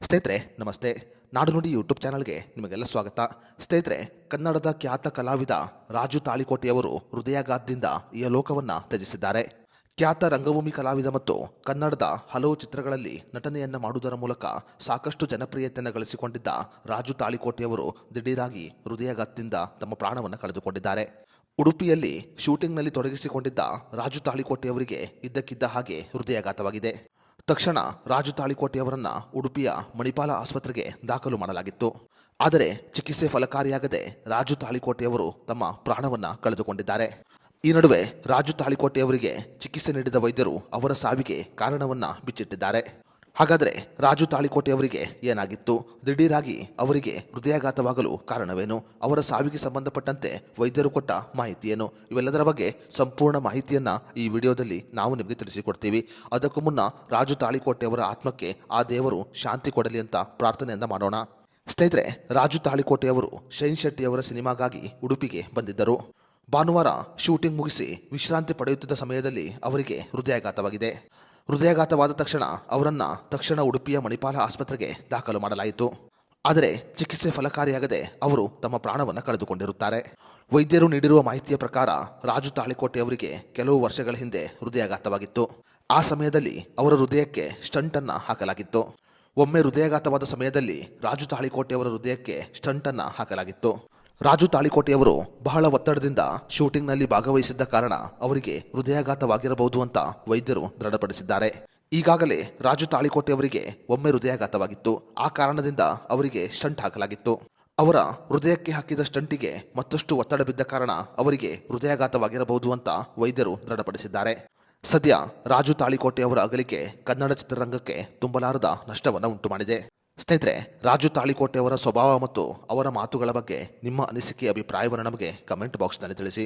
ಸ್ನೇಹಿತರೆ ನಮಸ್ತೆ. ನಾಡು ನುಡಿ ಯೂಟ್ಯೂಬ್ ಚಾನಲ್ಗೆ ನಿಮಗೆಲ್ಲ ಸ್ವಾಗತ. ಸ್ನೇಹಿತರೆ, ಕನ್ನಡದ ಖ್ಯಾತ ಕಲಾವಿದ ರಾಜು ತಾಳಿಕೋಟೆಯವರು ಹೃದಯಾಘಾತದಿಂದ ಈ ಲೋಕವನ್ನು ತ್ಯಜಿಸಿದ್ದಾರೆ. ಖ್ಯಾತ ರಂಗಭೂಮಿ ಕಲಾವಿದ ಮತ್ತು ಕನ್ನಡದ ಹಲವು ಚಿತ್ರಗಳಲ್ಲಿ ನಟನೆಯನ್ನು ಮಾಡುವುದರ ಮೂಲಕ ಸಾಕಷ್ಟು ಜನಪ್ರಿಯತೆಯನ್ನು ಗಳಿಸಿಕೊಂಡಿದ್ದ ರಾಜು ತಾಳಿಕೋಟೆಯವರು ದಿಢೀರಾಗಿ ಹೃದಯಾಘಾತದಿಂದ ತಮ್ಮ ಪ್ರಾಣವನ್ನು ಕಳೆದುಕೊಂಡಿದ್ದಾರೆ. ಉಡುಪಿಯಲ್ಲಿ ಶೂಟಿಂಗ್ನಲ್ಲಿ ತೊಡಗಿಸಿಕೊಂಡಿದ್ದ ರಾಜು ತಾಳಿಕೋಟೆಯವರಿಗೆ ಇದ್ದಕ್ಕಿದ್ದ ಹಾಗೆ ಹೃದಯಾಘಾತವಾಗಿದೆ. ತಕ್ಷಣ ರಾಜು ತಾಳಿಕೋಟೆಯವರನ್ನ ಉಡುಪಿಯ ಮಣಿಪಾಲ ಆಸ್ಪತ್ರೆಗೆ ದಾಖಲು ಮಾಡಲಾಗಿತ್ತು. ಆದರೆ ಚಿಕಿತ್ಸೆ ಫಲಕಾರಿಯಾಗದೆ ರಾಜು ತಾಳಿಕೋಟೆಯವರು ತಮ್ಮ ಪ್ರಾಣವನ್ನ ಕಳೆದುಕೊಂಡಿದ್ದಾರೆ. ಈ ನಡುವೆ ರಾಜು ತಾಳಿಕೋಟೆಯವರಿಗೆ ಚಿಕಿತ್ಸೆ ನೀಡಿದ ವೈದ್ಯರು ಅವರ ಸಾವಿಗೆ ಕಾರಣವನ್ನ ಬಿಚ್ಚಿಟ್ಟಿದ್ದಾರೆ. ಹಾಗಾದರೆ ರಾಜು ತಾಳಿಕೋಟೆಯವರಿಗೆ ಏನಾಗಿತ್ತು? ದಿಢೀರಾಗಿ ಅವರಿಗೆ ಹೃದಯಾಘಾತವಾಗಲು ಕಾರಣವೇನು? ಅವರ ಸಾವಿಗೆ ಸಂಬಂಧಪಟ್ಟಂತೆ ವೈದ್ಯರು ಕೊಟ್ಟ ಮಾಹಿತಿ ಏನು? ಇವೆಲ್ಲದರ ಬಗ್ಗೆ ಸಂಪೂರ್ಣ ಮಾಹಿತಿಯನ್ನ ಈ ವಿಡಿಯೋದಲ್ಲಿ ನಾವು ನಿಮಗೆ ತಿಳಿಸಿಕೊಡ್ತೀವಿ. ಅದಕ್ಕೂ ಮುನ್ನ ರಾಜು ತಾಳಿಕೋಟೆಯವರ ಆತ್ಮಕ್ಕೆ ಆ ದೇವರು ಶಾಂತಿ ಕೊಡಲಿ ಅಂತ ಪ್ರಾರ್ಥನೆಯನ್ನ ಮಾಡೋಣ. ಸ್ನೇಹಿತರೆ, ರಾಜು ತಾಳಿಕೋಟೆಯವರು ಶೈನ್ ಶೆಟ್ಟಿಯವರ ಸಿನಿಮಾಗಾಗಿ ಉಡುಪಿಗೆ ಬಂದಿದ್ದರು. ಭಾನುವಾರ ಶೂಟಿಂಗ್ ಮುಗಿಸಿ ವಿಶ್ರಾಂತಿ ಪಡೆಯುತ್ತಿದ್ದ ಸಮಯದಲ್ಲಿ ಅವರಿಗೆ ಹೃದಯಾಘಾತವಾಗಿದೆ. ಹೃದಯಾಘಾತವಾದ ತಕ್ಷಣ ಉಡುಪಿಯ ಮಣಿಪಾಲ ಆಸ್ಪತ್ರೆಗೆ ದಾಖಲು ಮಾಡಲಾಯಿತು. ಆದರೆ ಚಿಕಿತ್ಸೆ ಫಲಕಾರಿಯಾಗದೆ ಅವರು ತಮ್ಮ ಪ್ರಾಣವನ್ನು ಕಳೆದುಕೊಂಡಿರುತ್ತಾರೆ. ವೈದ್ಯರು ನೀಡಿರುವ ಮಾಹಿತಿಯ ಪ್ರಕಾರ ರಾಜು ತಾಳಿಕೋಟೆಯವರಿಗೆ ಕೆಲವು ವರ್ಷಗಳ ಹಿಂದೆ ಹೃದಯಾಘಾತವಾಗಿತ್ತು. ಆ ಸಮಯದಲ್ಲಿ ಅವರ ಹೃದಯಕ್ಕೆ ಸ್ಟಂಟ್ ಅನ್ನ ಹಾಕಲಾಗಿತ್ತು. ಒಮ್ಮೆ ಹೃದಯಾಘಾತವಾದ ಸಮಯದಲ್ಲಿ ರಾಜು ತಾಳಿಕೋಟೆಯವರ ಹೃದಯಕ್ಕೆ ಸ್ಟಂಟ್ ಅನ್ನ ಹಾಕಲಾಗಿತ್ತು. ರಾಜು ತಾಳಿಕೋಟೆಯವರು ಬಹಳ ಒತ್ತಡದಿಂದ ಶೂಟಿಂಗ್ನಲ್ಲಿ ಭಾಗವಹಿಸಿದ್ದ ಕಾರಣ ಅವರಿಗೆ ಹೃದಯಾಘಾತವಾಗಿರಬಹುದು ಅಂತ ವೈದ್ಯರು ದೃಢಪಡಿಸಿದ್ದಾರೆ. ಈಗಾಗಲೇ ರಾಜು ತಾಳಿಕೋಟೆಯವರಿಗೆ ಒಮ್ಮೆ ಹೃದಯಾಘಾತವಾಗಿತ್ತು. ಆ ಕಾರಣದಿಂದ ಅವರಿಗೆ ಸ್ಟಂಟ್ ಹಾಕಲಾಗಿತ್ತು. ಅವರ ಹೃದಯಕ್ಕೆ ಹಾಕಿದ ಸ್ಟಂಟಿಗೆ ಮತ್ತಷ್ಟು ಒತ್ತಡ ಬಿದ್ದ ಕಾರಣ ಅವರಿಗೆ ಹೃದಯಾಘಾತವಾಗಿರಬಹುದು ಅಂತ ವೈದ್ಯರು ದೃಢಪಡಿಸಿದ್ದಾರೆ. ಸದ್ಯ ರಾಜು ತಾಳಿಕೋಟೆಯವರ ಅಗಲಿಕೆ ಕನ್ನಡ ಚಿತ್ರರಂಗಕ್ಕೆ ತುಂಬಲಾರದ ನಷ್ಟವನ್ನು ಉಂಟು ಮಾಡಿದೆ. ಸ್ನೇಹಿತರೆ, ರಾಜು ತಾಳಿಕೋಟೆಯವರ ಸ್ವಭಾವ ಮತ್ತು ಅವರ ಮಾತುಗಳ ಬಗ್ಗೆ ನಿಮ್ಮ ಅನಿಸಿಕೆ ಅಭಿಪ್ರಾಯವನ್ನು ನಮಗೆ ಕಮೆಂಟ್ ಬಾಕ್ಸ್ನಲ್ಲಿ ತಿಳಿಸಿ.